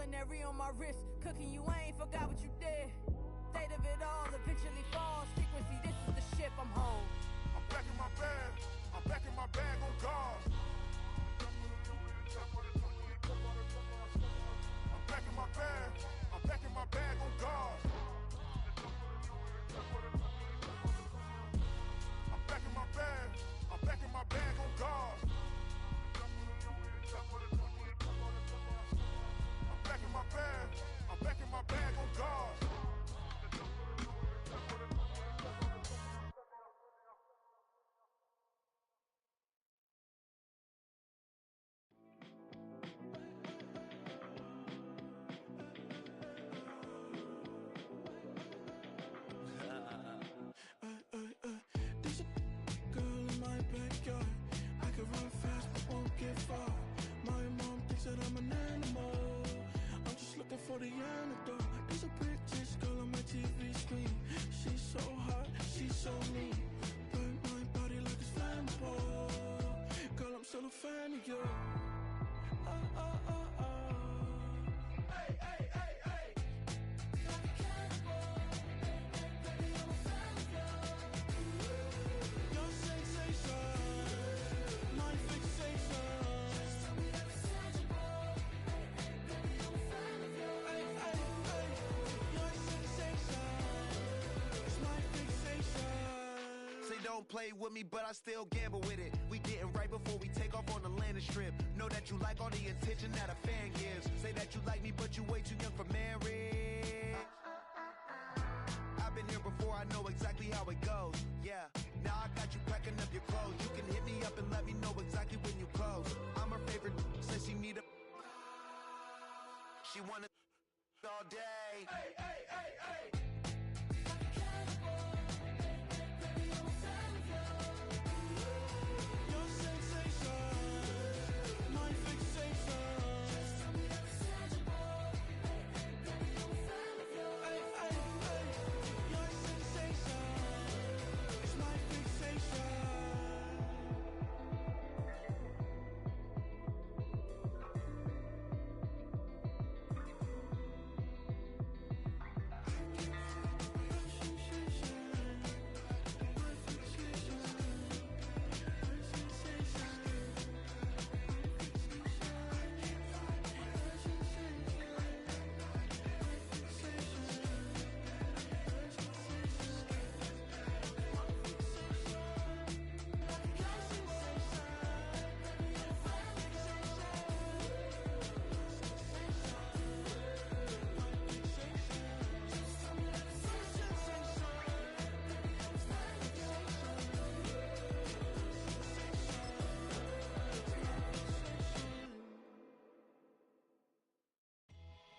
culinary on my wrist. Cooking, you ain't forgot what you did. State of it all eventually falls. Frequency, this is the ship, I'm home. I'm back in my bag. I'm back in my bag on guard. I'm back in my bag. I'm back in my bag on guard. I'm back in my bag. I'm back in my bag on guard. I'm back in my bag. I'm back in my bag on guard. There's a girl in my backyard. I can run fast but won't get far. My mom thinks that I'm an animal. I'm just looking for the antidote. There's a British girl on my TV screen. She's so hot, she's so mean. Burn my body like it's flammable. Girl, I'm still a fan of you. Hey, hey, hey, hey. Like a cannibal. Baby, I'm a fan of you. Your sensation, my fixation. Just tell me that it's tangible. Hey, hey, baby, I'm a fan of you. Hey, hey, hey. Your sensation is my fixation. Say don't play with me, but I still gamble with it. We getting right before we take off on the landing strip. Know that you like all the attention that a fan gives. Say that you like me, but you way too young for marriage. I've been here before, I know exactly how it goes. Yeah, now I got you packing up your clothes. You can hit me up and let me know exactly when you close. I'm her favorite, says she need a. She wanna all day. Hey, hey, hey, hey. Like a cannibal. Hey, hey, baby, I'm a fan of you. Your sensation, my fixation. Just tell me that it's tangible. Hey, hey, baby, I'm a fan of you. Hey, hey, hey. Your sensation is my fixation.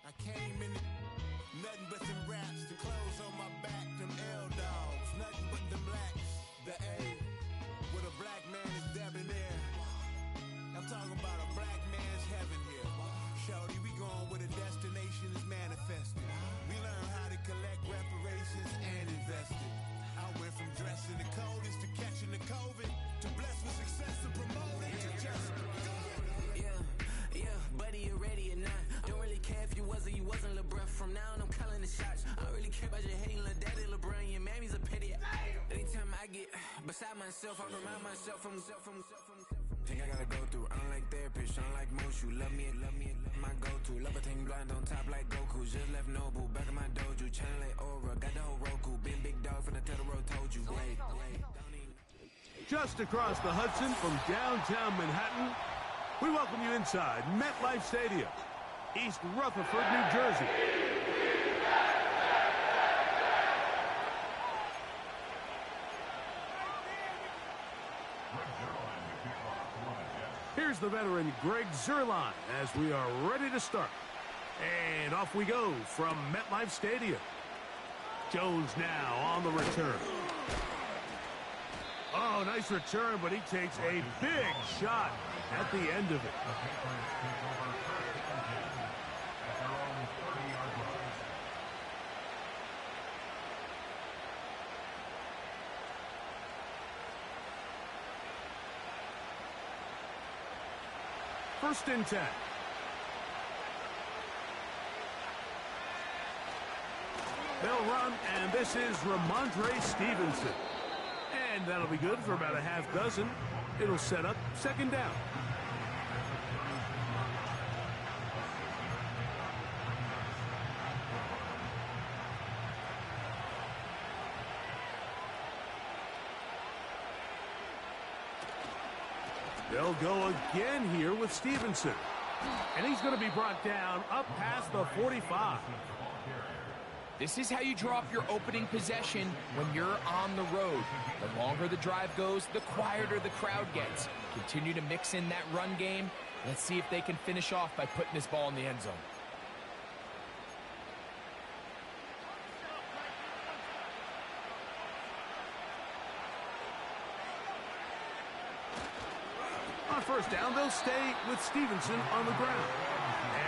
I came in nothing but them raps, the clothes on my back, them L-dogs, nothing but them blacks. The A, with a black man is debonair. I'm talking about a black man's heaven here. Shorty, we going where the destination is manifested. We learn how to collect reparations and invest it. I went from dressing the coldest to catching the COVID, to blessed with success and promoted to just go. Yeah, buddy, you ready or not? Don't really care if you was or you wasn't LeBron. From now on, I'm calling the shots. I don't really care about your hating little daddy LeBron. Your mammy's a pity. Anytime I get beside myself, I remind myself from Think I gotta go through. I don't like therapists, I don't like most. You love me, my go-to. Love a thing blind on top like Goku. Just left Noble, back in my dojo. Channel like Aura, got the whole Roku. Been big dog from the Tether Road, told you. Wait. Just across the Hudson from downtown Manhattan, we welcome you inside MetLife Stadium, East Rutherford, New Jersey. Here's the veteran Greg Zuerlein as we are ready to start. And off we go from MetLife Stadium. Jones now on the return. Oh, nice return, but he takes a big shot at the end of it. First and 10. They'll run, and this is Ramondre Stevenson. And that'll be good for about a half dozen. It'll set up second down. They'll go again here with Stevenson. And he's going to be brought down up past the 45. This is how you draw up your opening possession when you're on the road. The longer the drive goes, the quieter the crowd gets. Continue to mix in that run game. Let's see if they can finish off by putting this ball in the end zone. On first down, they'll stay with Stevenson on the ground.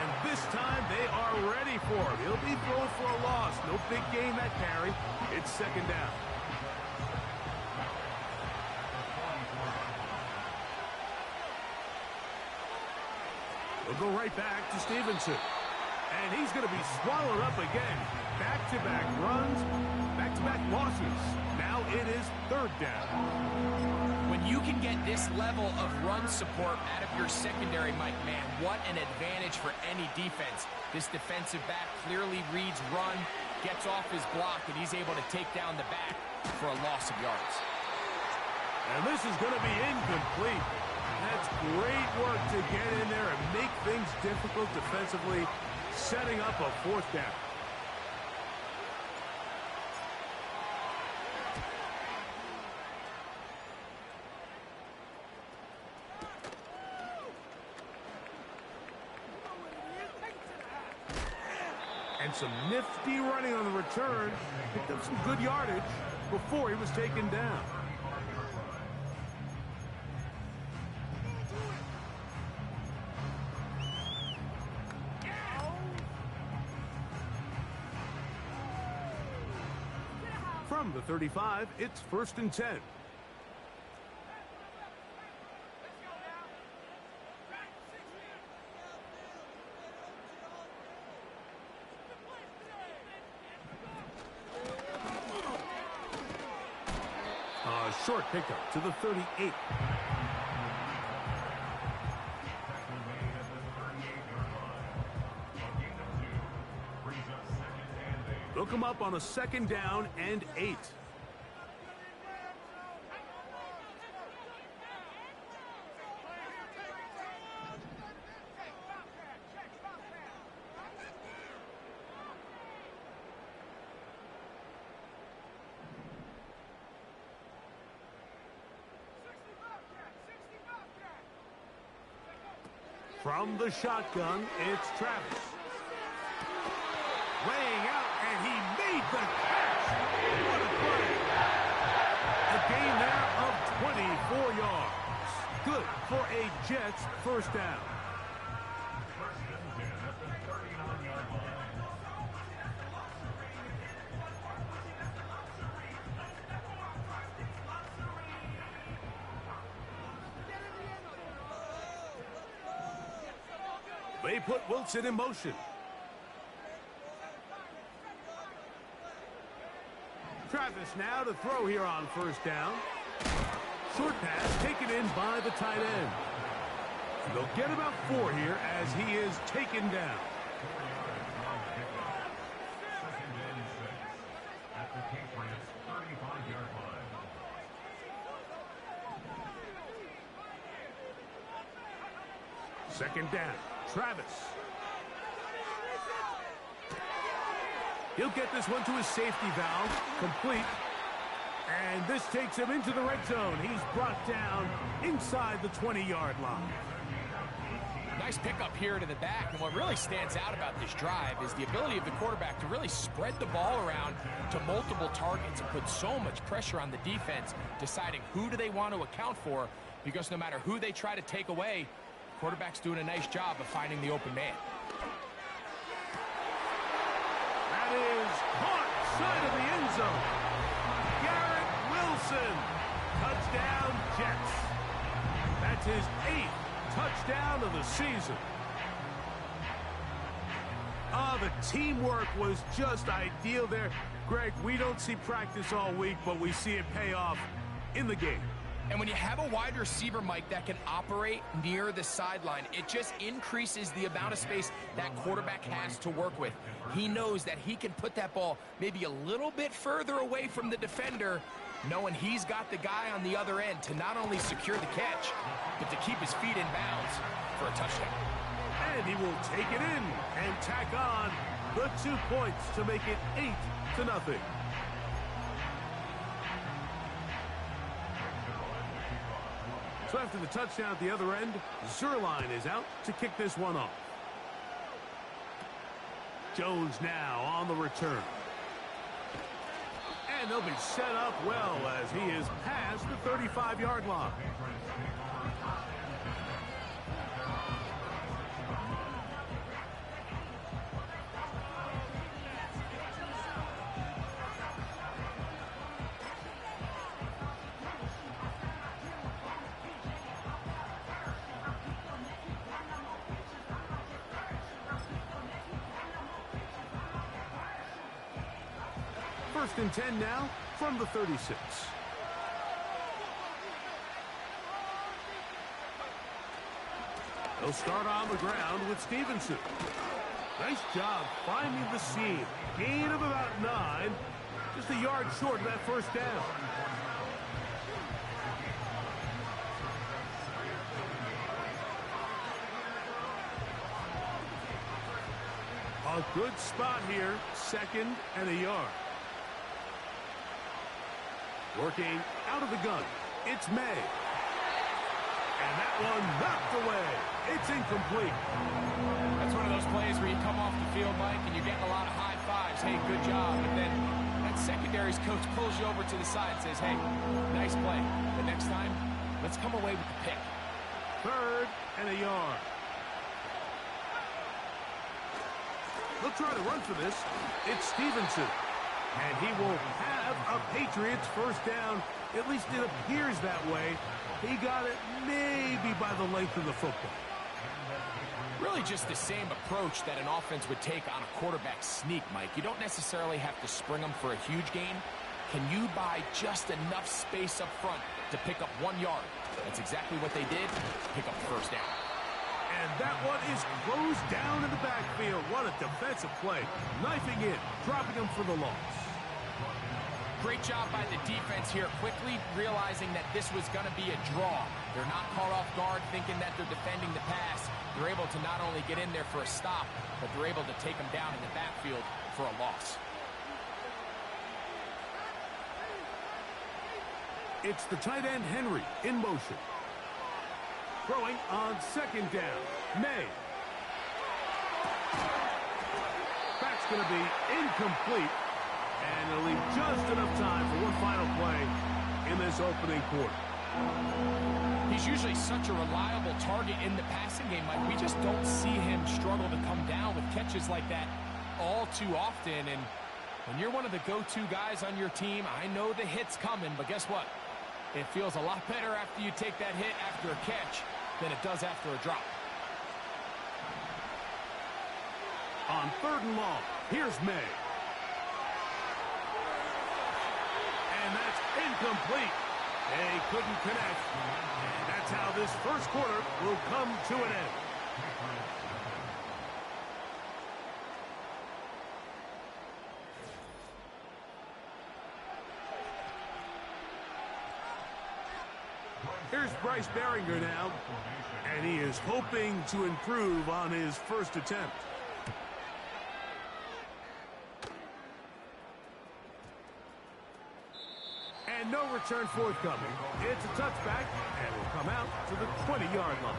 And this time, they are ready for him. He'll be thrown for a loss. No big gain that carry. It's second down. They'll go right back to Stevenson. And he's going to be swallowed up again. Back-to-back runs, back-to-back losses. Now it is third down. When you can get this level of run support out of your secondary, Mike, man, what an advantage for any defense. This defensive back clearly reads run, gets off his block, and he's able to take down the back for a loss of yards. And this is going to be incomplete. That's great work to get in there and make things difficult defensively, setting up a fourth down. And some nifty running on the return. Picked up some good yardage before he was taken down. From the 35, it's 1st and 10. A short pickup to the 38. They'll come up on a second down and 8. From the shotgun, it's Travis. Laying out, and he made the catch. What a play. A gain there of 24 yards. Good for a Jets first down. They put Wilson in motion. Travis now to throw here on first down. Short pass taken in by the tight end. They'll get about 4 here as he is taken down. Second down, Travis. He'll get this one to his safety valve, complete. And this takes him into the red zone. He's brought down inside the 20-yard line. Nice pickup here to the back, and what really stands out about this drive is the ability of the quarterback to really spread the ball around to multiple targets and put so much pressure on the defense, deciding who do they want to account for, because no matter who they try to take away, the quarterback's doing a nice job of finding the open man. That is caught side of the end zone. Garrett Wilson, touchdown Jets. That's his 8th touchdown of the season. A Oh, the teamwork was just ideal there. Greg, we don't see practice all week, but we see it pay off in the game. And when you have a wide receiver, Mike, that can operate near the sideline, it just increases the amount of space that quarterback has to work with. He knows that he can put that ball maybe a little bit further away from the defender, knowing he's got the guy on the other end to not only secure the catch, but to keep his feet in bounds for a touchdown. And he will take it in and tack on the 2 points to make it 8-0. So after the touchdown at the other end, Zerline is out to kick this one off. Jones now on the return. And they'll be set up well as he is past the 35-yard line. First and 10 now from the 36. They'll start on the ground with Stevenson. Nice job finding the seam. Gain of about 9. Just a yard short of that first down. A good spot here. 2nd and a yard. Working out of the gun. It's May. And that one knocked away. It's incomplete. That's one of those plays where you come off the field, Mike, and you're getting a lot of high fives. Hey, good job. But then that secondary's coach pulls you over to the side and says, hey, nice play. But next time, let's come away with the pick. 3rd and a yard. They'll try to run for this. It's Stevenson. And he will have a Patriots first down. At least it appears that way. He got it maybe by the length of the football. Really just the same approach that an offense would take on a quarterback sneak, Mike. You don't necessarily have to spring them for a huge gain. Can you buy just enough space up front to pick up 1 yard? That's exactly what they did. Pick up the first down. And that one is closed down in the backfield. What a defensive play. Knifing in, dropping him for the loss. Great job by the defense here, quickly realizing that this was going to be a draw. They're not caught off guard thinking that they're defending the pass. They're able to not only get in there for a stop, but they're able to take them down in the backfield for a loss. It's the tight end Henry in motion. Throwing on 2nd down. May. That's going to be incomplete. And it'll leave just enough time for one final play in this opening quarter. He's usually such a reliable target in the passing game, Mike. We just don't see him struggle to come down with catches like that all too often. And when you're one of the go-to guys on your team, I know the hit's coming, but guess what? It feels a lot better after you take that hit after a catch than it does after a drop. On 3rd and long, here's May. And that's incomplete. They couldn't connect. And that's how this first quarter will come to an end. Here's Bryce Behringer now, and he is hoping to improve on his first attempt. And no return forthcoming. It's a touchback, and will come out to the 20-yard line.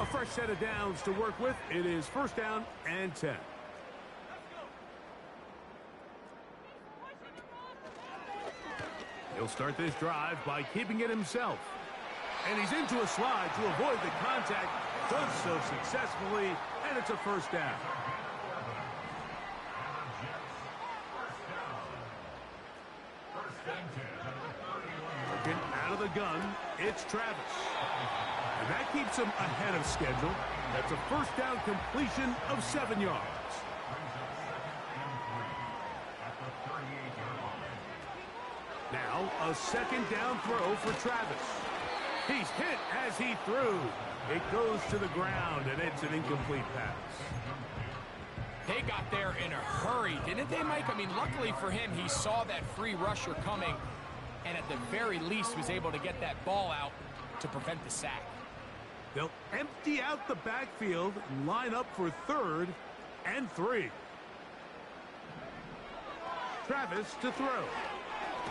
A fresh set of downs to work with. It is 1st down and 10. He'll start this drive by keeping it himself. And he's into a slide to avoid the contact. Does so successfully, and it's a 1st down. Working out of the gun, it's Travis. And that keeps him ahead of schedule. That's a first down completion of 7 yards. Now, a second down throw for Travis. He's hit as he threw. It goes to the ground, and it's an incomplete pass. They got there in a hurry, didn't they, Mike? I mean, luckily for him, he saw that free rusher coming, and at the very least was able to get that ball out to prevent the sack. They'll empty out the backfield and line up for 3rd and 3. Travis to throw.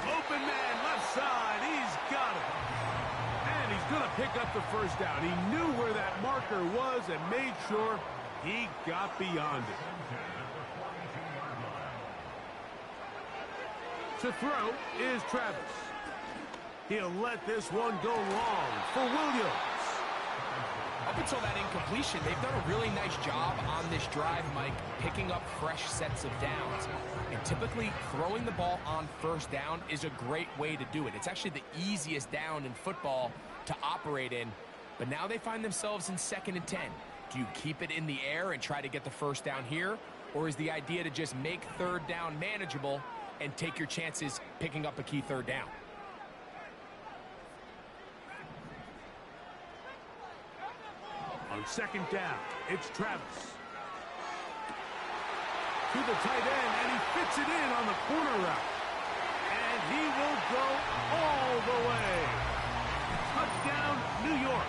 Open man, left side. He's got it. And he's going to pick up the first down. He knew where that marker was and made sure he got beyond it. To throw is Travis. He'll let this one go long for Williams. Up until that incompletion, they've done a really nice job on this drive, Mike, picking up fresh sets of downs. And typically, throwing the ball on first down is a great way to do it. It's actually the easiest down in football to operate in. But now they find themselves in 2nd and 10. Do you keep it in the air and try to get the first down here? Or is the idea to just make 3rd down manageable and take your chances picking up a key 3rd down? On 2nd down, it's Travis. To the tight end, and he fits it in on the corner route. And he will go all the way. Touchdown, New York.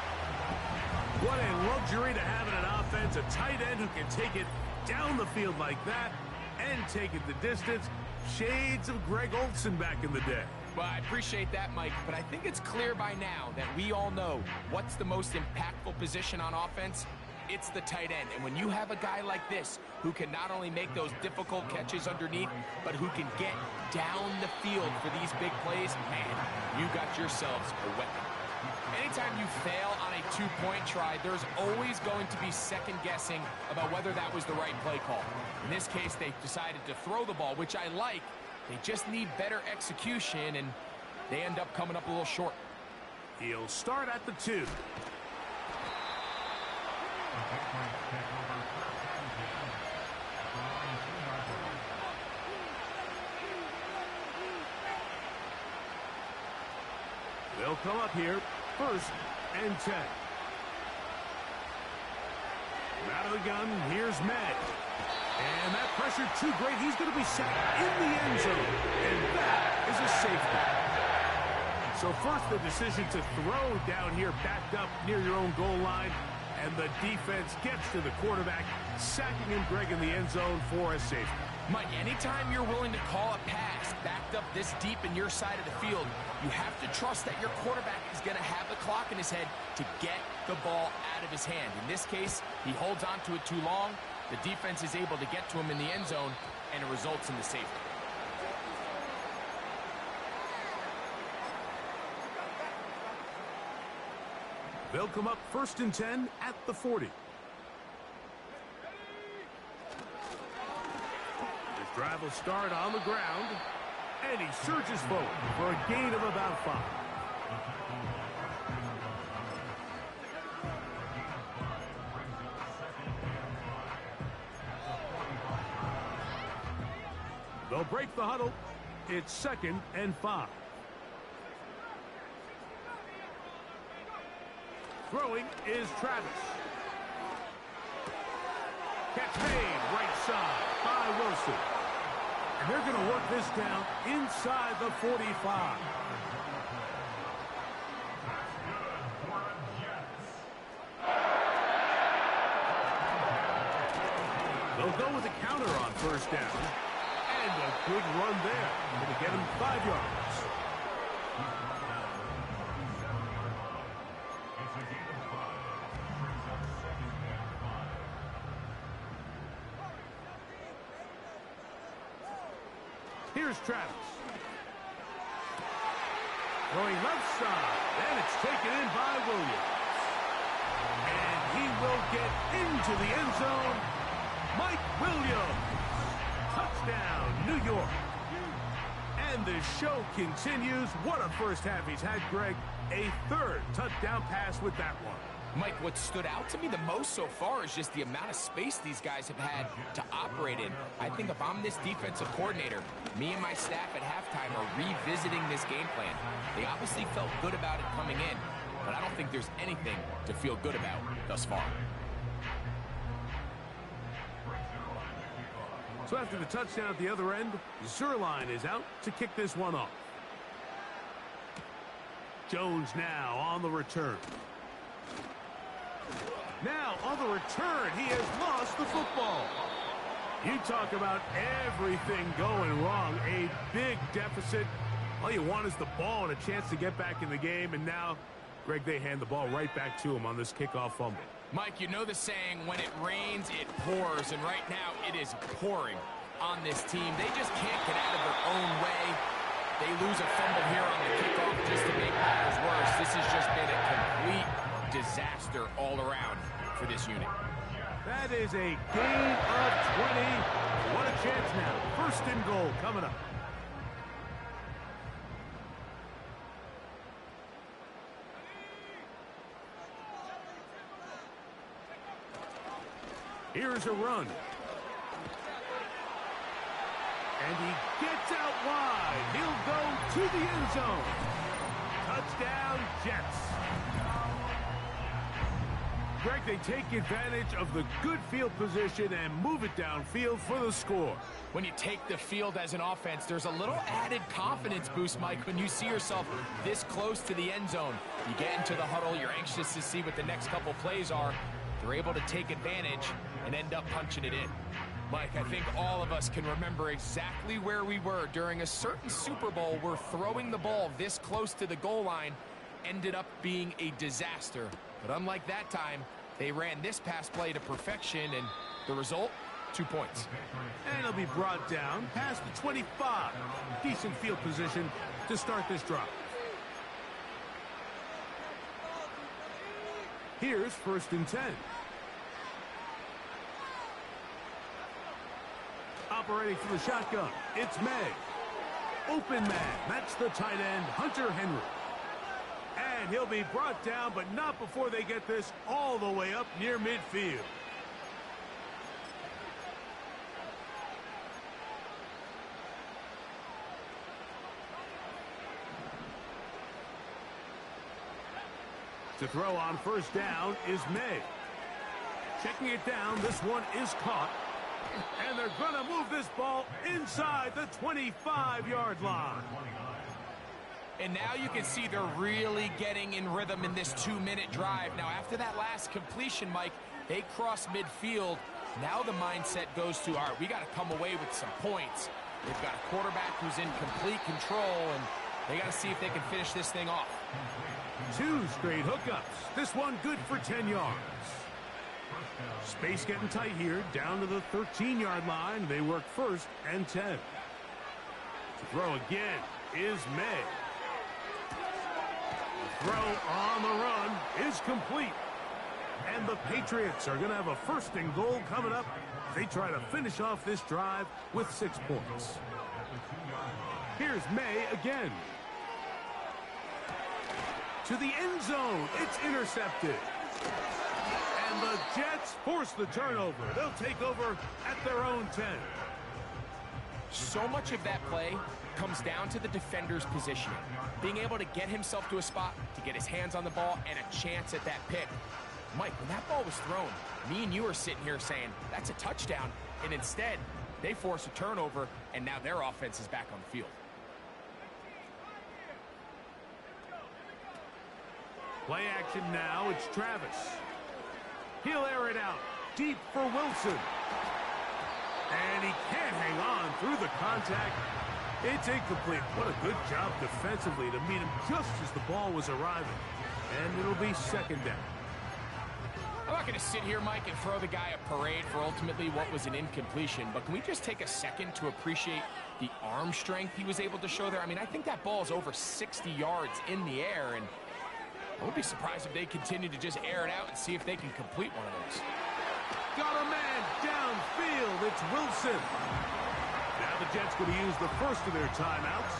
What a luxury to have in an offense, a tight end who can take it down the field like that and take it the distance. Shades of Greg Olsen back in the day. Well, I appreciate that, Mike, but I think it's clear by now that we all know what's the most impactful position on offense. It's the tight end. And when you have a guy like this who can not only make those difficult catches underneath, but who can get down the field for these big plays, man, you got yourselves a weapon. Anytime you fail on a 2-point try, there's always going to be second guessing about whether that was the right play call. In this case, they decided to throw the ball, which I like. They just need better execution, and they end up coming up a little short. He'll start at the 2. They'll come up here, 1st and 10. Out of the gun, here's May. And that pressure too great. He's going to be sacked in the end zone. And that is a safety. So first the decision to throw down here, backed up near your own goal line. And the defense gets to the quarterback, sacking him, Greg, in the end zone for a safety. Mike, anytime you're willing to call a pass backed up this deep in your side of the field, you have to trust that your quarterback is going to have the clock in his head to get the ball out of his hand. In this case, he holds on to it too long. The defense is able to get to him in the end zone, and it results in the safety. They'll come up 1st and 10 at the 40. This drive will start on the ground, and he surges forward for a gain of about 5. They'll break the huddle. It's 2nd and 5. Throwing is Travis. Catch made, right side by Wilson. And they're going to work this down inside the 45. They'll go with a counter on 1st down. And a good run there. Going to get him 5 yards. Here's Travis. Throwing left side, and it's taken in by Williams. And he will get into the end zone. Mike Williams. Touchdown, New York. And the show continues. What a first half he's had, Greg. A 3rd touchdown pass with that one. Mike, what stood out to me the most so far is just the amount of space these guys have had to operate in. I think if I'm this defensive coordinator, me and my staff at halftime are revisiting this game plan. They obviously felt good about it coming in, but I don't think there's anything to feel good about thus far. So after the touchdown at the other end, Zerline is out to kick this one off. Jones now on the return. Now on the return, he has lost the football. You talk about everything going wrong. A big deficit. All you want is the ball and a chance to get back in the game. And now, Greg, they hand the ball right back to him on this kickoff fumble. Mike, you know the saying, when it rains, it pours. And right now, it is pouring on this team. They just can't get out of their own way. They lose a fumble here on the kickoff just to make matters worse. This has just been a complete disaster all around for this unit. That is a gain of 20. What a chance now. First and goal coming up. Here's a run. And he gets out wide. He'll go to the end zone. Touchdown, Jets. Greg, they take advantage of the good field position and move it downfield for the score. When you take the field as an offense, there's a little added confidence boost, Mike, when you see yourself this close to the end zone. You get into the huddle, you're anxious to see what the next couple plays are. You're able to take advantage and end up punching it in. Mike, I think all of us can remember exactly where we were during a certain Super Bowl where throwing the ball this close to the goal line ended up being a disaster. But unlike that time, they ran this pass play to perfection, and the result, 2 points. And it'll be brought down past the 25. Decent field position to start this drive. Here's 1st and 10. Operating from the shotgun, it's May. Open man, that's the tight end, Hunter Henry. And he'll be brought down, but not before they get this all the way up near midfield. To throw on 1st down is May. Checking it down, this one is caught. And they're going to move this ball inside the 25-yard line. And now you can see they're really getting in rhythm in this 2-minute drive. Now, after that last completion, Mike, they cross midfield. Now the mindset goes to, all right, we got to come away with some points. They've got a quarterback who's in complete control, and they got to see if they can finish this thing off. 2 straight hookups. This one good for 10 yards. Space getting tight here, down to the 13-yard line. They work 1st and 10. To throw again is May. The throw on the run is complete. And the Patriots are going to have a 1st and goal coming up. They try to finish off this drive with 6 points. Here's May again. To the end zone. It's intercepted. And the Jets force the turnover. They'll take over at their own 10. So much of that play comes down to the defender's positioning. Being able to get himself to a spot, to get his hands on the ball, and a chance at that pick. Mike, when that ball was thrown, me and you are sitting here saying, that's a touchdown. And instead, they force a turnover, and now their offense is back on the field. Play action now. It's Travis. He'll air it out deep for Wilson. And he can't hang on through the contact. It's incomplete. What a good job defensively to meet him just as the ball was arriving. And it'll be 2nd down. I'm not going to sit here, Mike, and throw the guy a parade for ultimately what was an incompletion, but can we just take a second to appreciate the arm strength he was able to show there? I mean, I think that ball is over 60 yards in the air, and I would be surprised if they continue to just air it out and see if they can complete one of those. Got a man downfield. It's Wilson. Now the Jets going to use the first of their timeouts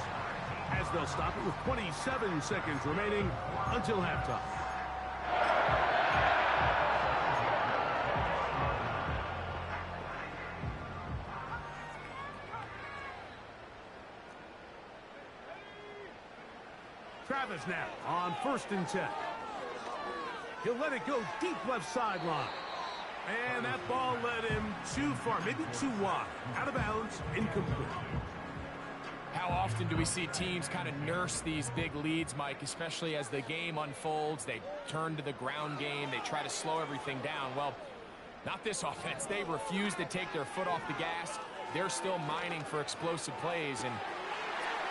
as they'll stop it with 27 seconds remaining until halftime. Travis now on 1st and 10. He'll let it go deep left sideline. And that ball led him too far, maybe too wide. Out of bounds, incomplete. How often do we see teams kind of nurse these big leads, Mike, especially as the game unfolds? They turn to the ground game. They try to slow everything down. Well, not this offense. They refuse to take their foot off the gas. They're still mining for explosive plays. And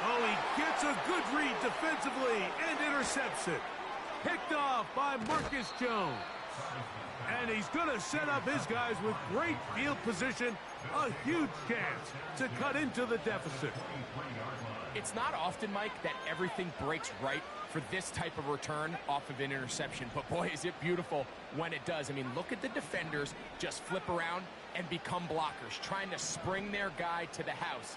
oh, he gets a good read defensively and intercepts it. Picked off by Marcus Jones. And he's going to set up his guys with great field position. A huge chance to cut into the deficit. It's not often, Mike, that everything breaks right for this type of return off of an interception. But boy, is it beautiful when it does. I mean, look at the defenders just flip around and become blockers, trying to spring their guy to the house.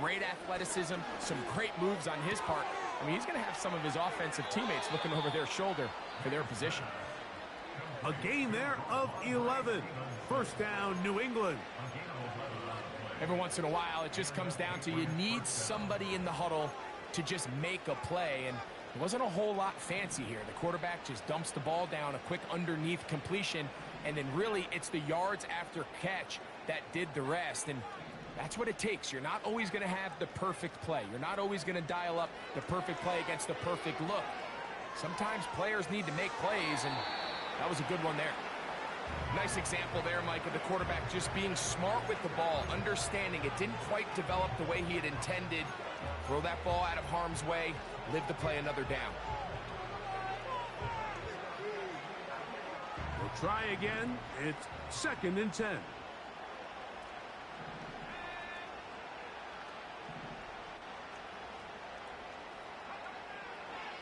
Great athleticism, some great moves on his part. I mean, he's going to have some of his offensive teammates looking over their shoulder for their position. A gain there of 11. 1st down, New England. Every once in a while, it just comes down to you need somebody in the huddle to just make a play. And it wasn't a whole lot fancy here. The quarterback just dumps the ball down, a quick underneath completion, and then really it's the yards after catch that did the rest. And that's what it takes. You're not always going to have the perfect play. You're not always going to dial up the perfect play against the perfect look. Sometimes players need to make plays, and that was a good one there. Nice example there, Mike, of the quarterback just being smart with the ball, understanding it didn't quite develop the way he had intended. Throw that ball out of harm's way, live to play another down. We'll try again. It's 2nd and 10.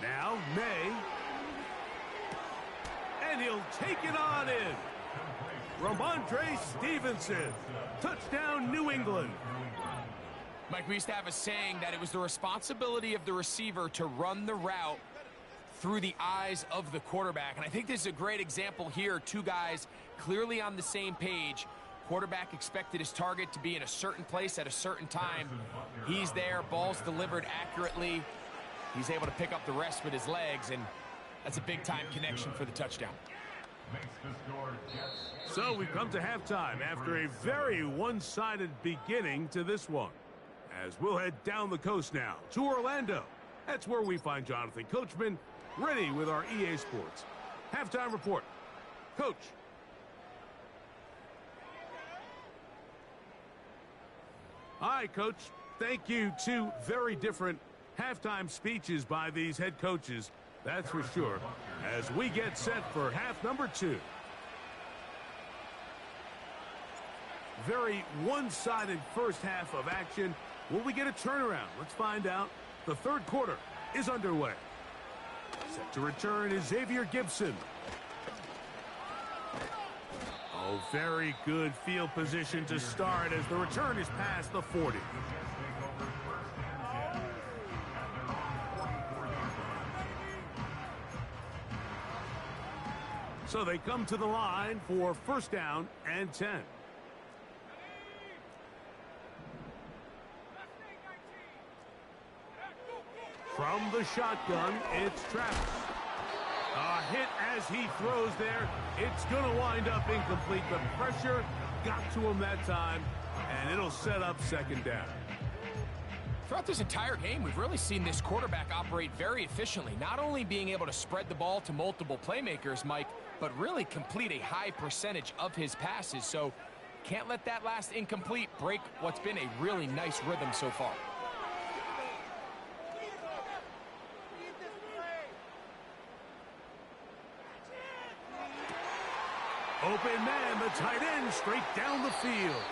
Now, May. And he'll take it on in. Ramondre Stevenson. Touchdown, New England. Mike, we used to have a saying that it was the responsibility of the receiver to run the route through the eyes of the quarterback. And I think this is a great example here. Two guys clearly on the same page. Quarterback expected his target to be in a certain place at a certain time. He's there, ball's delivered accurately. He's able to pick up the rest with his legs, and that's a big-time connection for the touchdown. So we've come to halftime after a very one-sided beginning to this one. As we'll head down the coast now to Orlando. That's where we find Jonathan Coachman ready with our EA Sports halftime report. Coach. Hi, Coach. Thank you. Two very different halftime speeches by these head coaches. That's for sure, as we get set for half number 2. Very one-sided first half of action. Will we get a turnaround? Let's find out. The 3rd quarter is underway. Set to return is Xavier Gibson. Oh, very good field position to start as the return is past the 40. So they come to the line for 1st down and 10. From the shotgun, it's Travis. A hit as he throws there. It's going to wind up incomplete. The pressure got to him that time, and it'll set up 2nd down. Throughout this entire game, we've really seen this quarterback operate very efficiently, not only being able to spread the ball to multiple playmakers, Mike, but really complete a high percentage of his passes. So can't let that last incomplete break what's been a really nice rhythm so far. Open man, the tight end, straight down the field.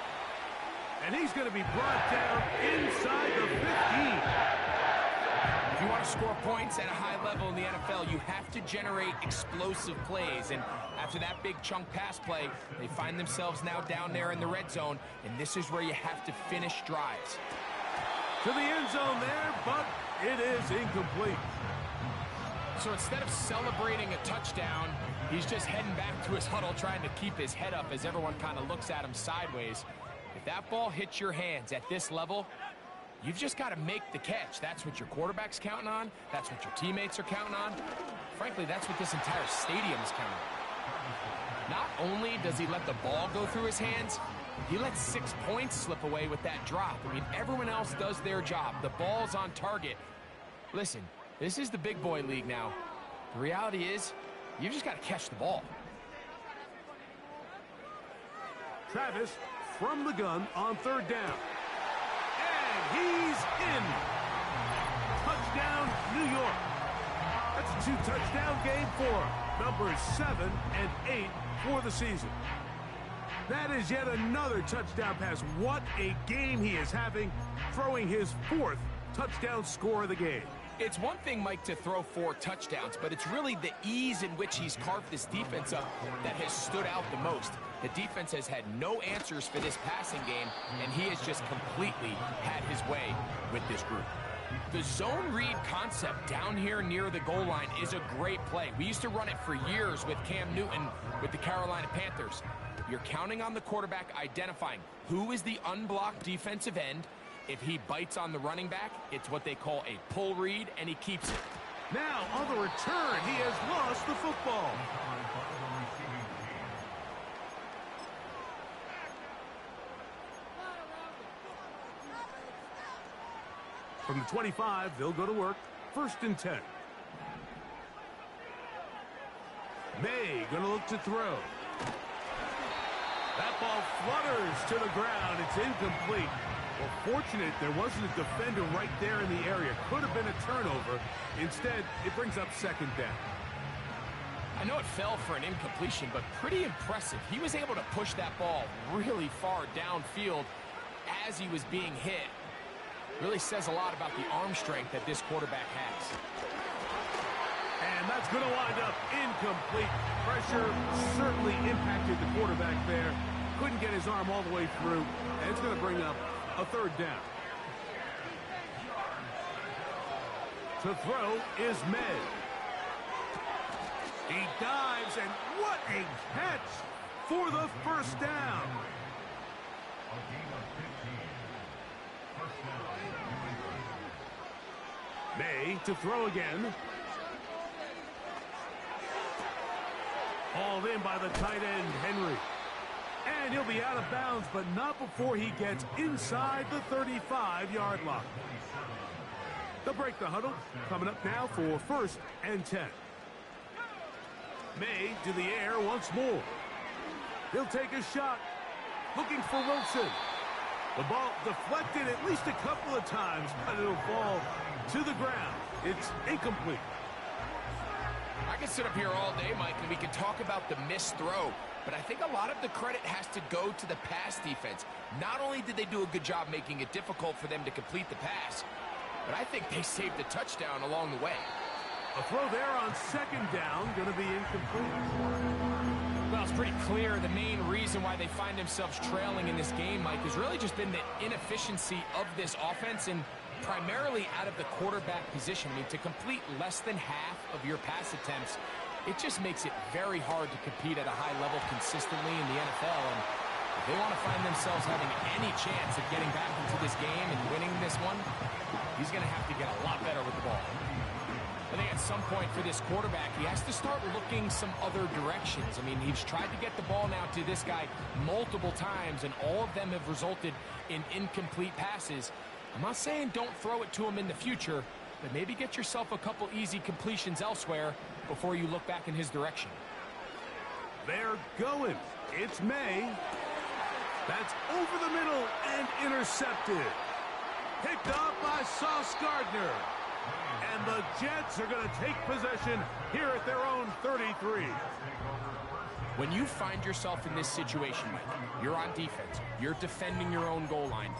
And he's going to be brought down inside the 15. If you want to score points at a high level in the NFL, you have to generate explosive plays. And after that big chunk pass play, they find themselves now down there in the red zone. And this is where you have to finish drives. To the end zone there, but it is incomplete. So instead of celebrating a touchdown, he's just heading back to his huddle, trying to keep his head up as everyone kind of looks at him sideways. If that ball hits your hands at this level, You've just got to make the catch. That's what your quarterback's counting on. That's what your teammates are counting on. Frankly, that's what this entire stadium is counting on. Not only does he let the ball go through his hands, he lets 6 points slip away with that drop. I mean, everyone else does their job. The ball's on target. Listen, this is the big boy league now. The reality is, you just got to catch the ball. Travis from the gun on third down. And he's in. Touchdown, New York. That's a 2-touchdown game for numbers 7 and 8 for the season. That is yet another touchdown pass. What a game he is having, throwing his 4th touchdown score of the game. It's one thing, Mike, to throw 4 touchdowns, but it's really the ease in which he's carved this defense up that has stood out the most. The defense has had no answers for this passing game, and he has just completely had his way with this group. The zone read concept down here near the goal line is a great play. We used to run it for years with Cam Newton with the Carolina Panthers. You're counting on the quarterback identifying who is the unblocked defensive end. If he bites on the running back, it's what they call a pull read, and he keeps it. Now, on the return, he has lost the football. From the 25, they'll go to work. 1st and 10. May going to look to throw. That ball flutters to the ground. It's incomplete. Well, fortunate there wasn't a defender right there in the area. Could have been a turnover. Instead, it brings up 2nd down. I know it fell for an incompletion, but pretty impressive. He was able to push that ball really far downfield as he was being hit. Really says a lot about the arm strength that this quarterback has. And that's going to wind up incomplete. Pressure certainly impacted the quarterback there. Couldn't get his arm all the way through, and it's going to bring up a 3rd down. To throw is Med. He dives, and what a catch for the 1st down. May to throw again. Hauled in by the tight end, Henry. And he'll be out of bounds, but not before he gets inside the 35-yard line. They'll break the huddle. Coming up now for 1st and 10. May to the air once more. He'll take a shot. Looking for Wilson. The ball deflected at least a couple of times, but it'll fall to the ground. It's incomplete. I could sit up here all day, Mike, and we could talk about the missed throw, but I think a lot of the credit has to go to the pass defense. Not only did they do a good job making it difficult for them to complete the pass, but I think they saved the touchdown along the way. A throw there on 2nd down, going to be incomplete. Well, it's pretty clear the main reason why they find themselves trailing in this game, Mike, has really just been the inefficiency of this offense and primarily out of the quarterback position. I mean, to complete less than half of your pass attempts, it just makes it very hard to compete at a high level consistently in the NFL. And if they want to find themselves having any chance of getting back into this game and winning this one, he's going to have to get a lot better with the ball. I think at some point for this quarterback, he has to start looking some other directions. I mean, he's tried to get the ball now to this guy multiple times, and all of them have resulted in incomplete passes. I'm not saying don't throw it to him in the future, but maybe get yourself a couple easy completions elsewhere before you look back in his direction. They're going. It's May. That's over the middle and intercepted. Picked up by Sauce Gardner. And the Jets are going to take possession here at their own 33. When you find yourself in this situation, Mike, you're on defense, you're defending your own goal line,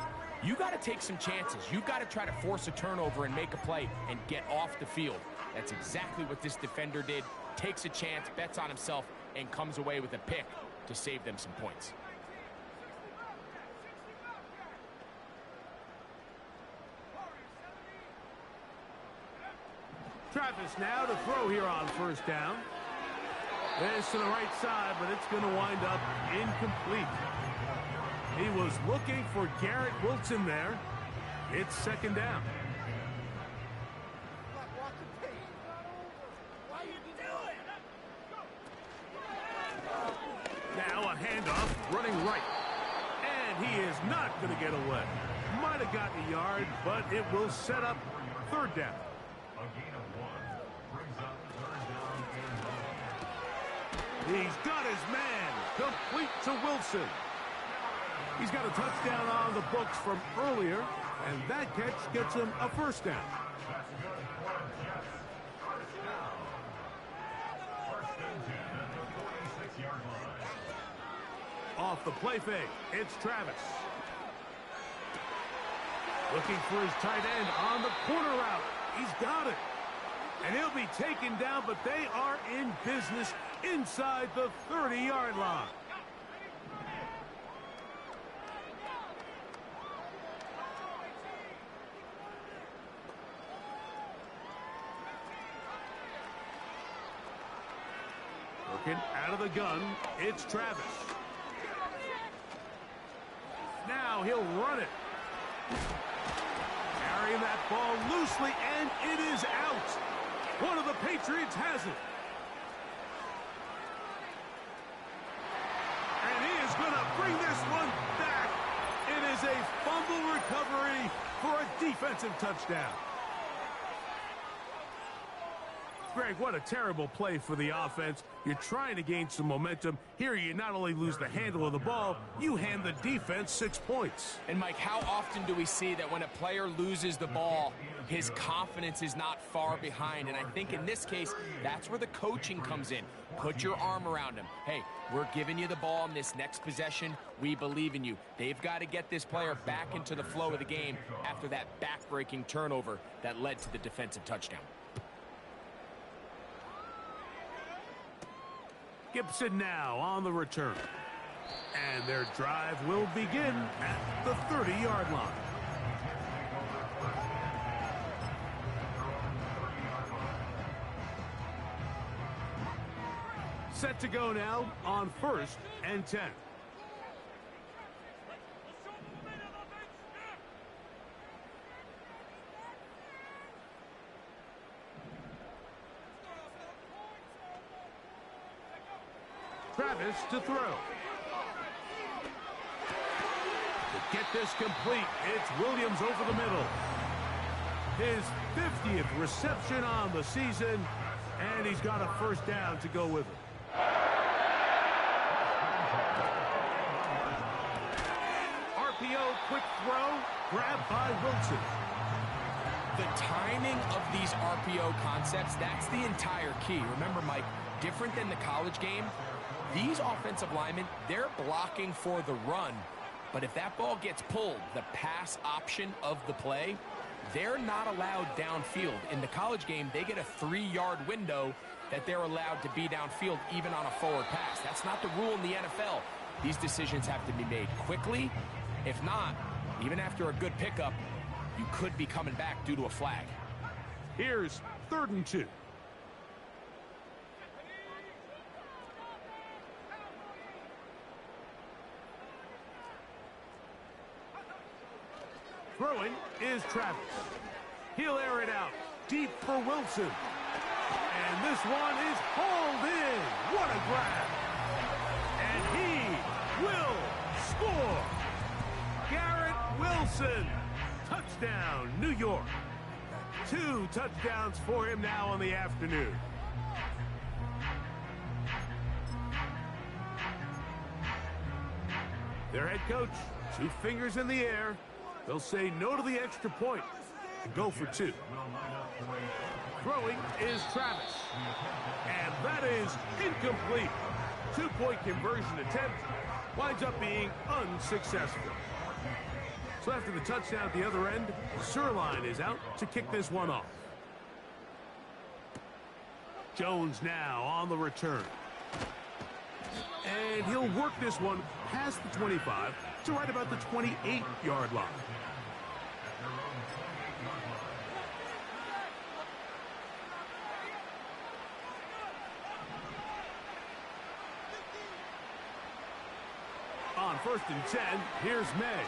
you got to take some chances. You got to try to force a turnover and make a play and get off the field. That's exactly what this defender did. Takes a chance, bets on himself, and comes away with a pick to save them some points. Travis now to throw here on 1st down. This to the right side, but it's going to wind up incomplete. He was looking for Garrett Wilson there. It's second down. Now a handoff, running right. And he is not going to get away. Might have gotten a yard, but it will set up third down. He's got his man, complete to Wilson. He's got a touchdown on the books from earlier, and that catch gets him a first down. Off the play fake, it's Travis. Looking for his tight end on the corner route. He's got it. And he'll be taken down, but they are in business inside the 30-yard line. Looking out of the gun, it's Travis. Now he'll run it. Carrying that ball loosely, and it is out. One of the Patriots has it. And he is going to bring this one back. It is a fumble recovery for a defensive touchdown. Greg, what a terrible play for the offense. You're trying to gain some momentum. Here you not only lose the handle of the ball, you hand the defense 6 points. And Mike, how often do we see that when a player loses the ball, his confidence is not far behind? And I think in this case, that's where the coaching comes in. Put your arm around him. Hey, we're giving you the ball in this next possession. We believe in you. They've got to get this player back into the flow of the game after that back-breaking turnover that led to the defensive touchdown. Gibson now on the return. And their drive will begin at the 30-yard line. Set to go now on 1st and 10. Travis to throw. To get this complete, it's Williams over the middle. His 50th reception on the season, and he's got a first down to go with it. RPO, quick throw, grabbed by Wilson. The timing of these RPO concepts, that's the entire key. Remember, Mike, different than the college game, these offensive linemen, they're blocking for the run. But if that ball gets pulled, the pass option of the play, they're not allowed downfield. In the college game, they get a 3-yard window that they're allowed to be downfield even on a forward pass. That's not the rule in the NFL. These decisions have to be made quickly. If not, even after a good pickup, you could be coming back due to a flag. Here's 3rd and 2. Throwing is Travis. He'll air it out deep for Wilson. And this one is hauled in. What a grab. And he will score. Garrett Wilson. Touchdown, New York. 2 touchdowns for him now on the afternoon. Their head coach, 2 fingers in the air. They'll say no to the extra point and go for 2. Throwing is Travis. And that is incomplete. 2-point conversion attempt winds up being unsuccessful. So after the touchdown at the other end, Sirline is out to kick this one off. Jones now on the return. And he'll work this one past the 25 to right about the 28-yard line. On 1st and 10, here's May.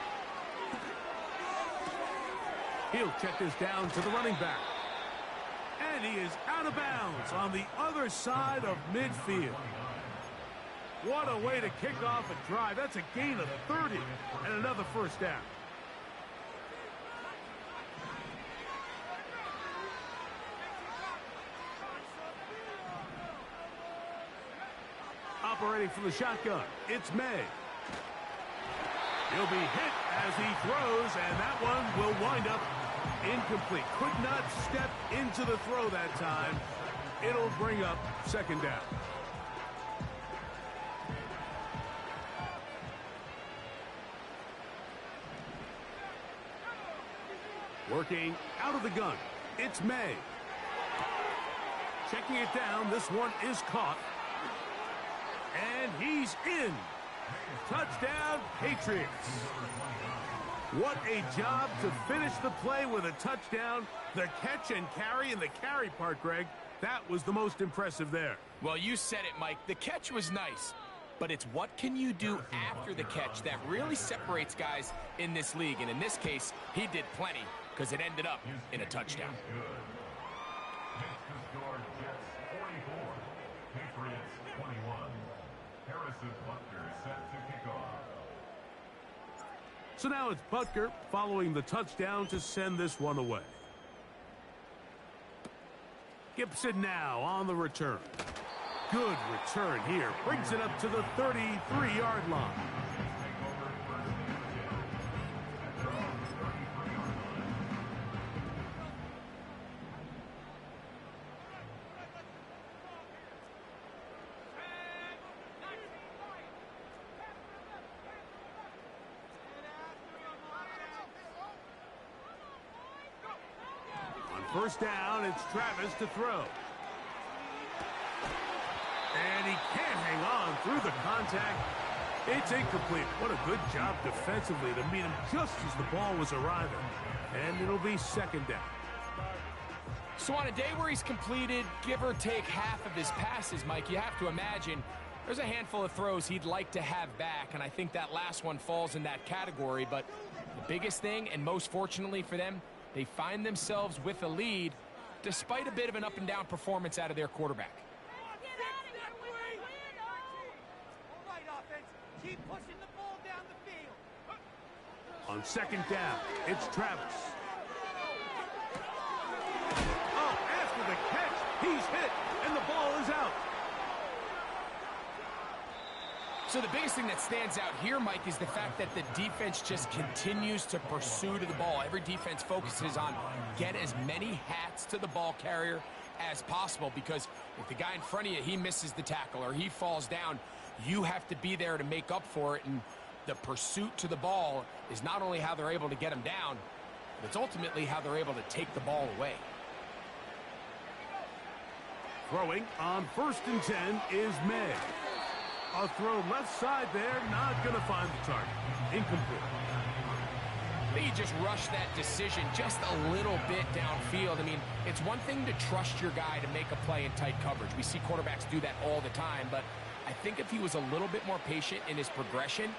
He'll check this down to the running back. And he is out of bounds on the other side of midfield. What a way to kick off a drive. That's a gain of 30 and another first down. Operating from the shotgun, it's May. He'll be hit as he throws, and that one will wind up incomplete. Could not step into the throw that time. It'll bring up second down. Working out of the gun, it's May. Checking it down, this one is caught. And he's in. Touchdown, Patriots. What a job to finish the play with a touchdown. The catch and carry, and the carry part, Greg, that was the most impressive there. Well, you said it, Mike. The catch was nice, but it's what can you do after the catch that really separates guys in this league. And in this case, he did plenty because it ended up in a touchdown. So now it's Butker following the touchdown to send this one away. Gibson now on the return. Good return here. Brings it up to the 33-yard line. First down, it's Travis to throw. And he can't hang on through the contact. It's incomplete. What a good job defensively to meet him just as the ball was arriving. And it'll be second down. So on a day where he's completed, give or take half of his passes, Mike, you have to imagine there's a handful of throws he'd like to have back, and I think that last one falls in that category. But the biggest thing, and most fortunately for them, they find themselves with a lead despite a bit of an up-and-down performance out of their quarterback. Keep pushing the ball down the field. On second down, it's Travis. Oh, after the catch, he's hit, and the ball is out. So the biggest thing that stands out here, Mike, is the fact that the defense just continues to pursue to the ball. Every defense focuses on get as many hats to the ball carrier as possible, because if the guy in front of you, he misses the tackle or he falls down, you have to be there to make up for it. And the pursuit to the ball is not only how they're able to get him down, but it's ultimately how they're able to take the ball away. Throwing on 1st and 10 is May. A throw left side there, not going to find the target. Incomplete. He just rushed that decision just a little bit downfield. I mean, it's one thing to trust your guy to make a play in tight coverage. We see quarterbacks do that all the time, but I think if he was a little bit more patient in his progression,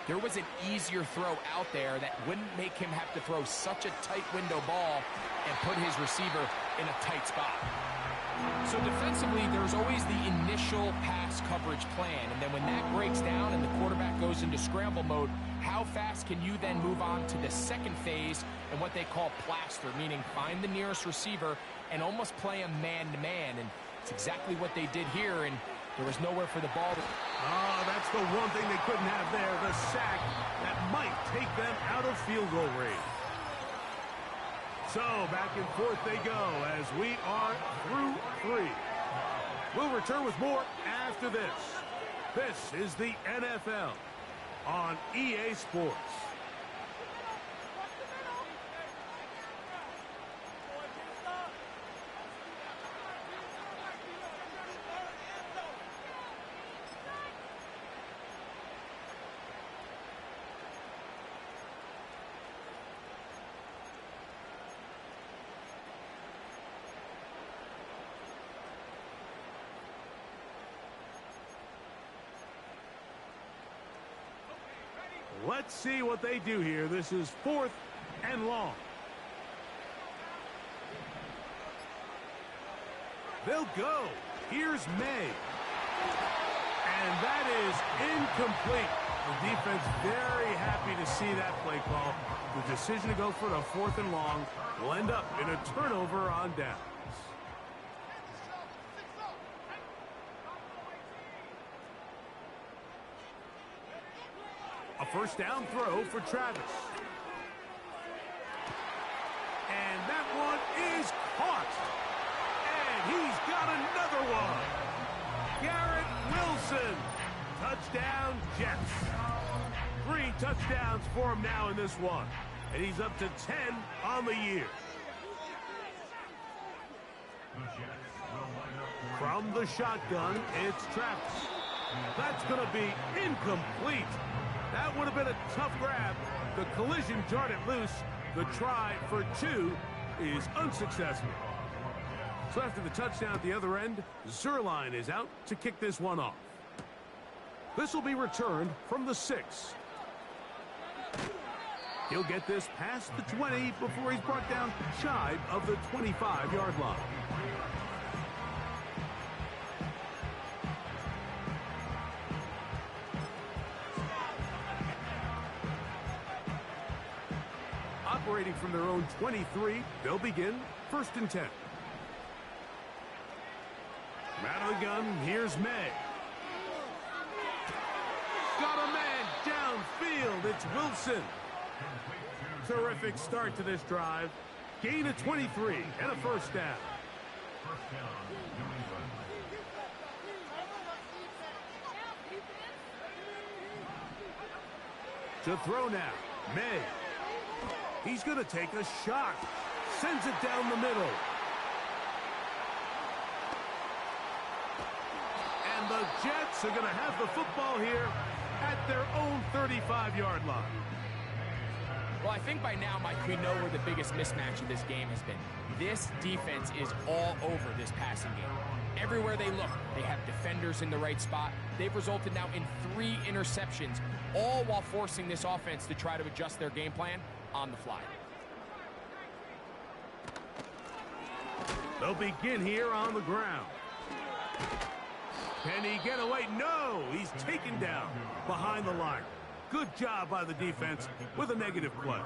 there was an easier throw out there that wouldn't make him have to throw such a tight window ball and put his receiver in a tight spot. So defensively, there's always the initial pass coverage plan, and then when that breaks down and the quarterback goes into scramble mode, how fast can you then move on to the second phase and what they call plaster, meaning find the nearest receiver and almost play a man-to-man, and it's exactly what they did here, and there was nowhere for the ball to... Oh, that's the one thing they couldn't have there, the sack that might take them out of field goal range. So, back and forth they go as we are through 3. We'll return with more after this. This is the NFL on EA Sports. Let's see what they do here. This is 4th and long. They'll go. Here's May. And that is incomplete. The defense very happy to see that play call. The decision to go for the 4th and long will end up in a turnover on downs. A first down throw for Travis. And that one is caught. And he's got another one. Garrett Wilson. Touchdown, Jets. 3 touchdowns for him now in this one. And he's up to 10 on the year. From the shotgun, it's Travis. That's going to be incomplete. That would have been a tough grab. The collision jarred it loose. The try for 2 is unsuccessful. So after the touchdown at the other end, Zerline is out to kick this one off. This will be returned from the 6. He'll get this past the 20 before he's brought down shy of the 25-yard line. Operating from their own 23, they'll begin 1st and 10. From out of the gun, here's May. Got a man downfield. It's Wilson. Terrific start to this drive. Gain of 23 and a first down. To throw now, May. He's going to take a shot. Sends it down the middle. And the Jets are going to have the football here at their own 35-yard line. Well, I think by now, Mike, we know where the biggest mismatch of this game has been. This defense is all over this passing game. Everywhere they look, they have defenders in the right spot. They've resulted now in 3 interceptions, all while forcing this offense to try to adjust their game plan on the fly. They'll begin here on the ground. Can he get away? No, he's taken down behind the line. Good job by the defense with a negative play.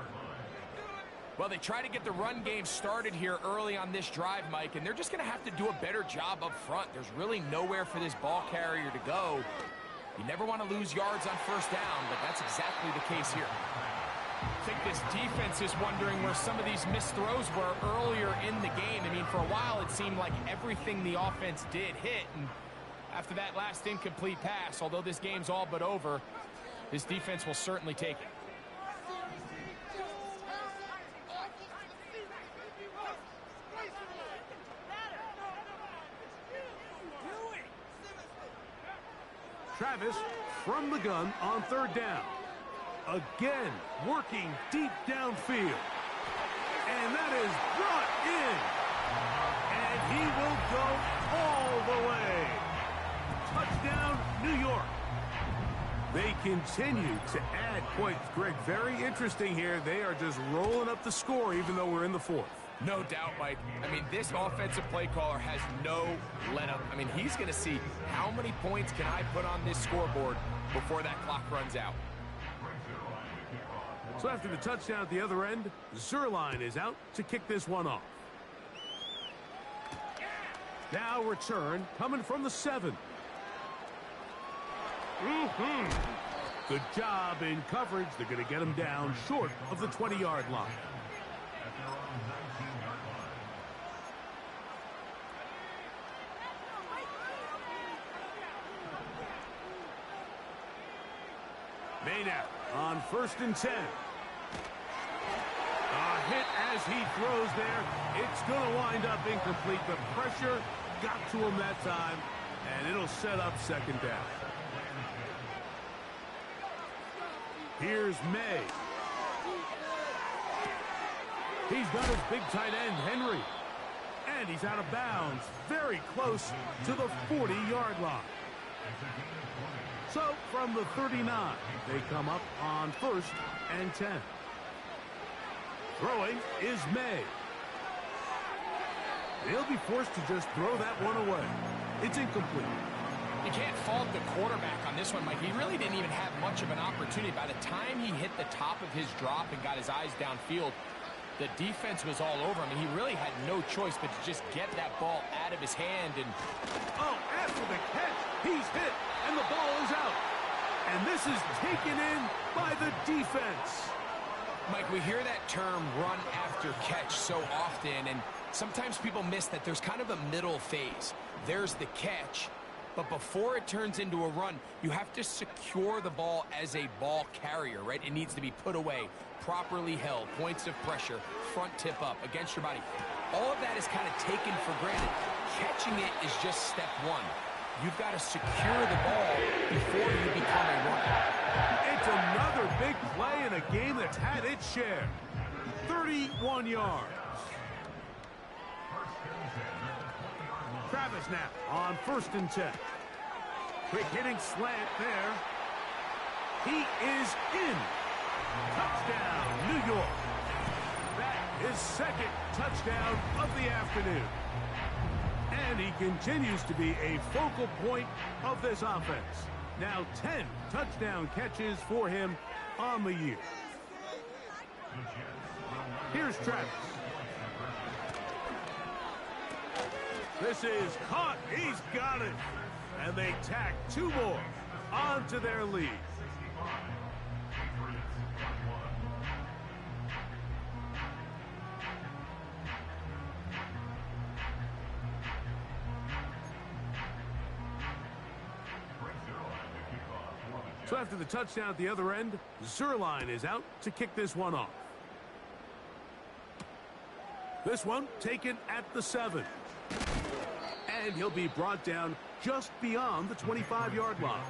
Well, they try to get the run game started here early on this drive, Mike, and they're just going to have to do a better job up front. There's really nowhere for this ball carrier to go. You never want to lose yards on first down, but that's exactly the case here. I think this defense is wondering where some of these missed throws were earlier in the game. I mean, for a while, it seemed like everything the offense did hit, and after that last incomplete pass, although this game's all but over, this defense will certainly take it. Travis from the gun on 3rd down. Again, working deep downfield. And that is brought in. And he will go all the way. Touchdown, New York. They continue to add points. Greg, very interesting here. They are just rolling up the score even though we're in the 4th. No doubt, Mike. I mean, this offensive play caller has no let-up. I mean, he's going to see how many points can I put on this scoreboard before that clock runs out. So after the touchdown at the other end, Zerline is out to kick this one off. Now return coming from the 7. Good job in coverage. They're going to get him down short of the 20-yard line. Maynard on 1st and 10. A hit as he throws there. It's going to wind up incomplete. The pressure got to him that time, and it'll set up 2nd down. Here's May. He's got his big tight end, Henry. And he's out of bounds, very close to the 40-yard line. So from the 39, they come up on 1st and 10. Throwing is May. He'll be forced to just throw that one away. It's incomplete. You can't fault the quarterback on this one, Mike. He really didn't even have much of an opportunity. By the time he hit the top of his drop and got his eyes downfield, the defense was all over him, and he really had no choice but to just get that ball out of his hand. And oh, after the catch, he's hit, and the ball is out. And this is taken in by the defense. Mike, we hear that term run after catch so often, and sometimes people miss that there's kind of a middle phase. There's the catch, but before it turns into a run, you have to secure the ball as a ball carrier, right? It needs to be put away, properly held, points of pressure, front tip up, against your body. All of that is kind of taken for granted. Catching it is just step one. You've got to secure the ball before you become a runner. It's another big play in a game that's had its share. 31 yards. Travis now on 1st and 10. Quick hitting slant there. He is in. Touchdown, New York. That is 2nd touchdown of the afternoon. And he continues to be a focal point of this offense. Now 10 touchdown catches for him on the year. Here's Travis. This is caught. He's got it. And they tack 2 more onto their lead. So after the touchdown at the other end, Zerline is out to kick this one off. This one taken at the 7. And he'll be brought down just beyond the 25-yard line.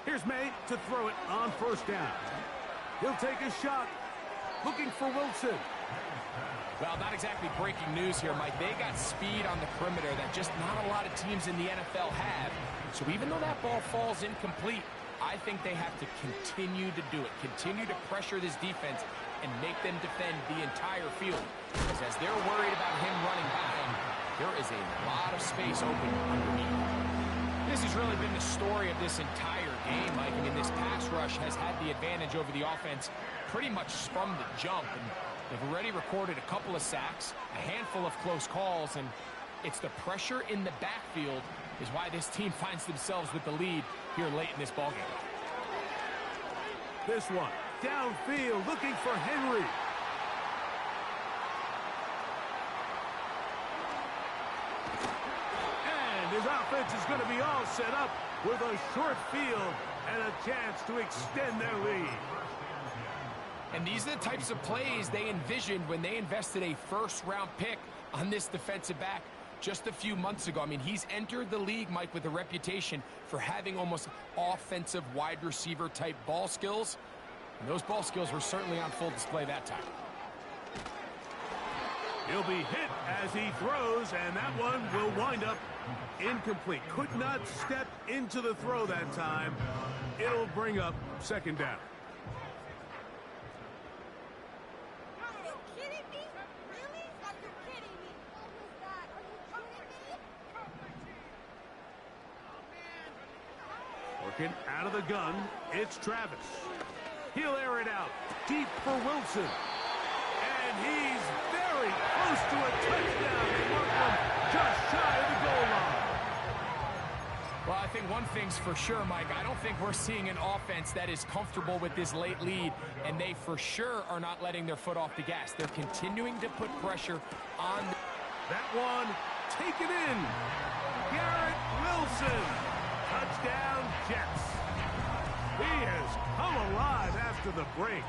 Here's May to throw it on 1st down. He'll take a shot, looking for Wilson. Well, not exactly breaking news here, Mike. They got speed on the perimeter that just not a lot of teams in the NFL have. So even though that ball falls incomplete, I think they have to continue to do it. Continue to pressure this defense and make them defend the entire field. Because as they're worried about him running by them, there is a lot of space open underneath. This has really been the story of this entire game, Mike. I mean, this pass rush has had the advantage over the offense pretty much from the jump. And they've already recorded a couple of sacks, a handful of close calls, and it's the pressure in the backfield is why this team finds themselves with the lead here late in this ballgame. This one, downfield, looking for Henry. His offense is going to be all set up with a short field and a chance to extend their lead. And these are the types of plays they envisioned when they invested a 1st-round pick on this defensive back just a few months ago. I mean, he's entered the league, Mike, with a reputation for having almost offensive wide receiver type ball skills. And those ball skills were certainly on full display that time. He'll be hit as he throws, and that one will wind up incomplete. Could not step into the throw that time. It'll bring up 2nd down. Are you kidding me? Really? Are you kidding me? What was that? Are you kidding me? Working out of the gun, it's Travis. He'll air it out deep for Wilson. And he's very close to a touchdown. They mark him just shy of the goal line. Well, I think one thing's for sure, Mike. I don't think we're seeing an offense that is comfortable with this late lead, and they for sure are not letting their foot off the gas. They're continuing to put pressure on. That one taken in. Garrett Wilson. Touchdown, Jets. He has come alive after the break.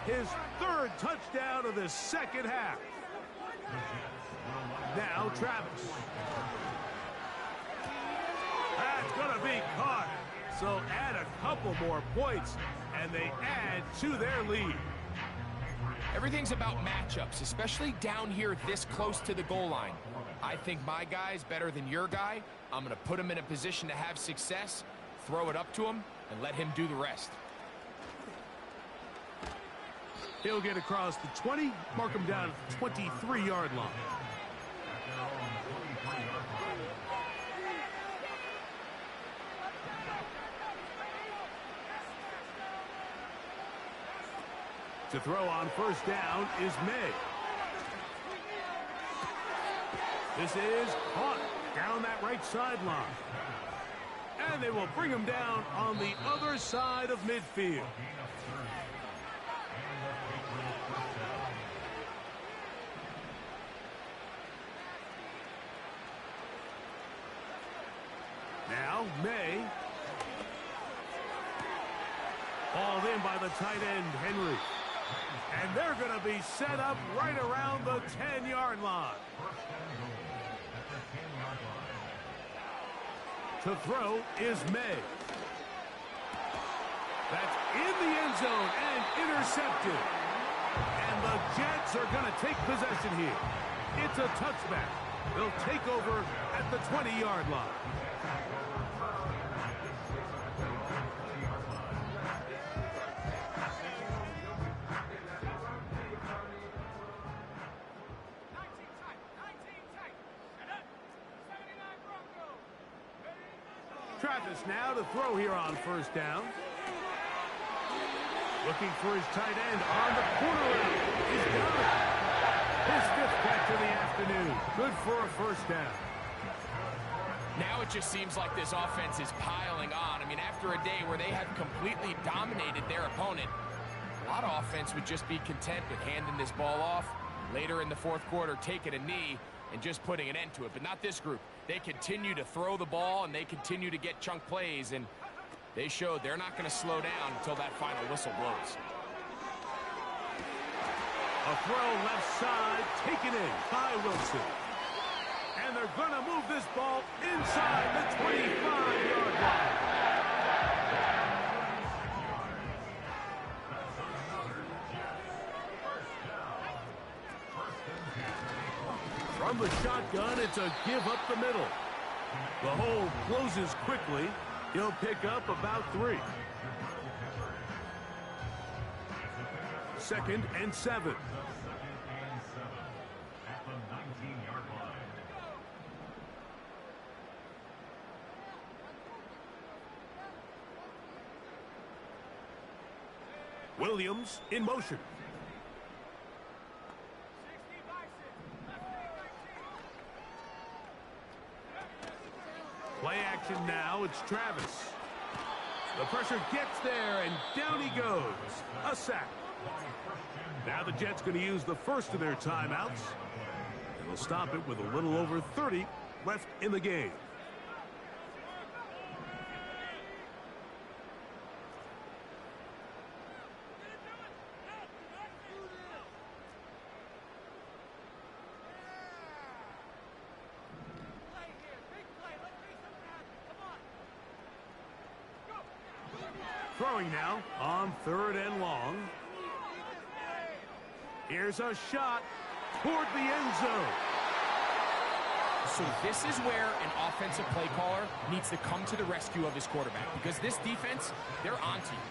His 3rd touchdown of the 2nd half. Now Travis. That's going to be caught. So add a couple more points, and they add to their lead. Everything's about matchups, especially down here this close to the goal line. I think my guy's better than your guy. I'm going to put him in a position to have success, throw it up to him, and let him do the rest. He'll get across the 20, mark him down at the 23-yard line. To throw on first down is May. This is caught down that right sideline. And they will bring him down on the other side of midfield. Now, May. Hauled in by the tight end, Henry. And they're going to be set up right around the 10-yard line. To throw is May. That's in the end zone and intercepted. And the Jets are going to take possession here. It's a touchback. They'll take over at the 20-yard line. Travis now to throw here on first down. Looking for his tight end on the corner route. He's got it. His fifth catch of the afternoon. Good for a first down. Now it just seems like this offense is piling on. I mean, after a day where they have completely dominated their opponent, a lot of offense would just be content with handing this ball off. Later in the fourth quarter, taking a knee and just putting an end to it. But not this group. They continue to throw the ball, and they continue to get chunk plays, and they showed they're not going to slow down until that final whistle blows. A throw left side, taken in by Wilson. And they're going to move this ball inside the 25-yard line. From the shotgun, it's a give up the middle. The hole closes quickly. He'll pick up about 3. 2nd and 7. At the 19-yard line. Williams in motion. Play action now, it's Travis. The pressure gets there, and down he goes. A sack. Now the Jets going to use the first of their timeouts. They'll stop it with a little over 30 left in the game. Throwing now on 3rd and long. Here's a shot toward the end zone. So this is where an offensive play caller needs to come to the rescue of his quarterback, because this defense, they're onto you.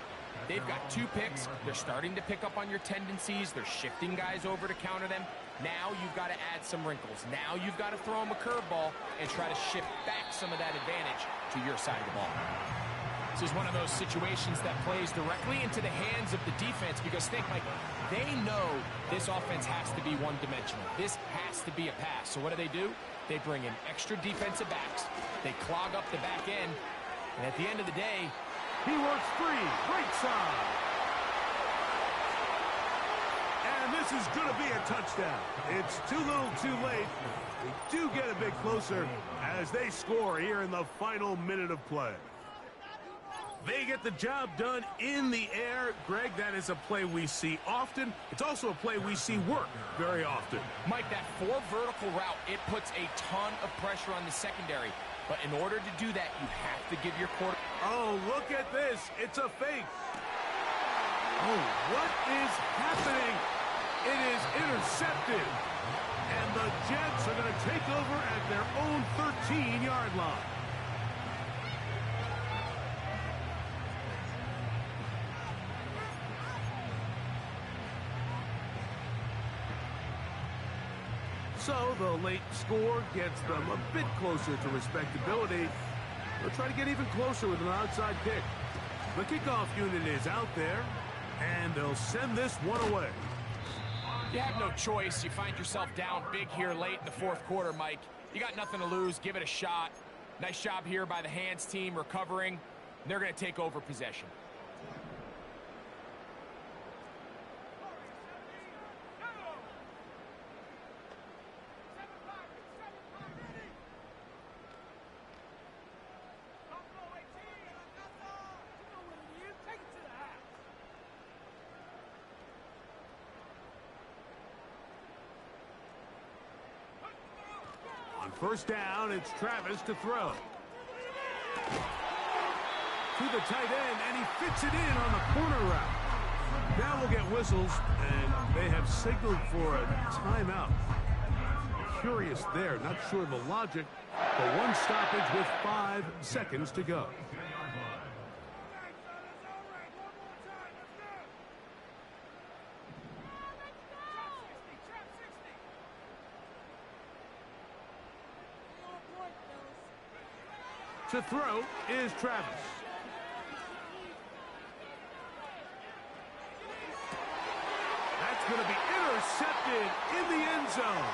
They've got 2 picks. They're starting to pick up on your tendencies. They're shifting guys over to counter them. Now you've got to add some wrinkles. Now you've got to throw them a curveball and try to shift back some of that advantage to your side of the ball. This is one of those situations that plays directly into the hands of the defense, because think, like, they know this offense has to be one-dimensional. This has to be a pass. So what do? They bring in extra defensive backs. They clog up the back end. And at the end of the day, he works free, right side. And this is going to be a touchdown. It's too little too late. They do get a bit closer as they score here in the final minute of play. They get the job done in the air. Greg, that is a play we see often. It's also a play we see work very often. Mike, that 4 vertical route, it puts a ton of pressure on the secondary. But in order to do that, you have to give your quarterback... Oh, look at this. It's a fake. Oh, what is happening? It is intercepted. And the Jets are going to take over at their own 13-yard line. So the late score gets them a bit closer to respectability. They'll try to get even closer with an onside kick. The kickoff unit is out there, and they'll send this one away. You have no choice. You find yourself down big here late in the fourth quarter, Mike. You got nothing to lose. Give it a shot. Nice job here by the hands team recovering. They're going to take over possession. On first down, it's Travis to throw. To the tight end, and he fits it in on the corner route. Now we'll get whistles, and they have signaled for a timeout. Curious there, not sure of the logic, but one stoppage with 5 seconds to go. To throw is Travis. That's going to be intercepted in the end zone.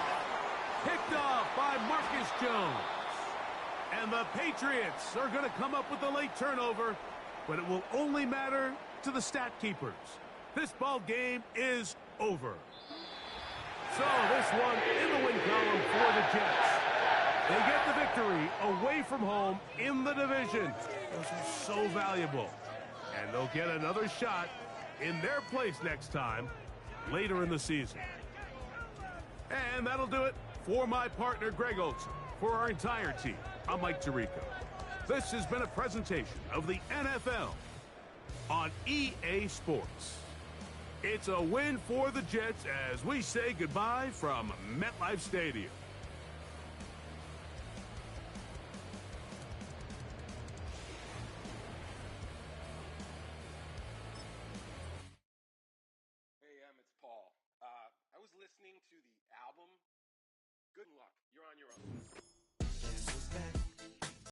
Picked off by Marcus Jones. And the Patriots are going to come up with a late turnover, but it will only matter to the stat keepers. This ball game is over. So this one in the win column for the Jets. They get the victory away from home in the division. Those are so valuable. And they'll get another shot in their place next time later in the season. And that'll do it for my partner, Greg Olson. For our entire team, I'm Mike Tirico. This has been a presentation of the NFL on EA Sports. It's a win for the Jets as we say goodbye from MetLife Stadium. Hey, it's Paul. I was listening to the album Good Luck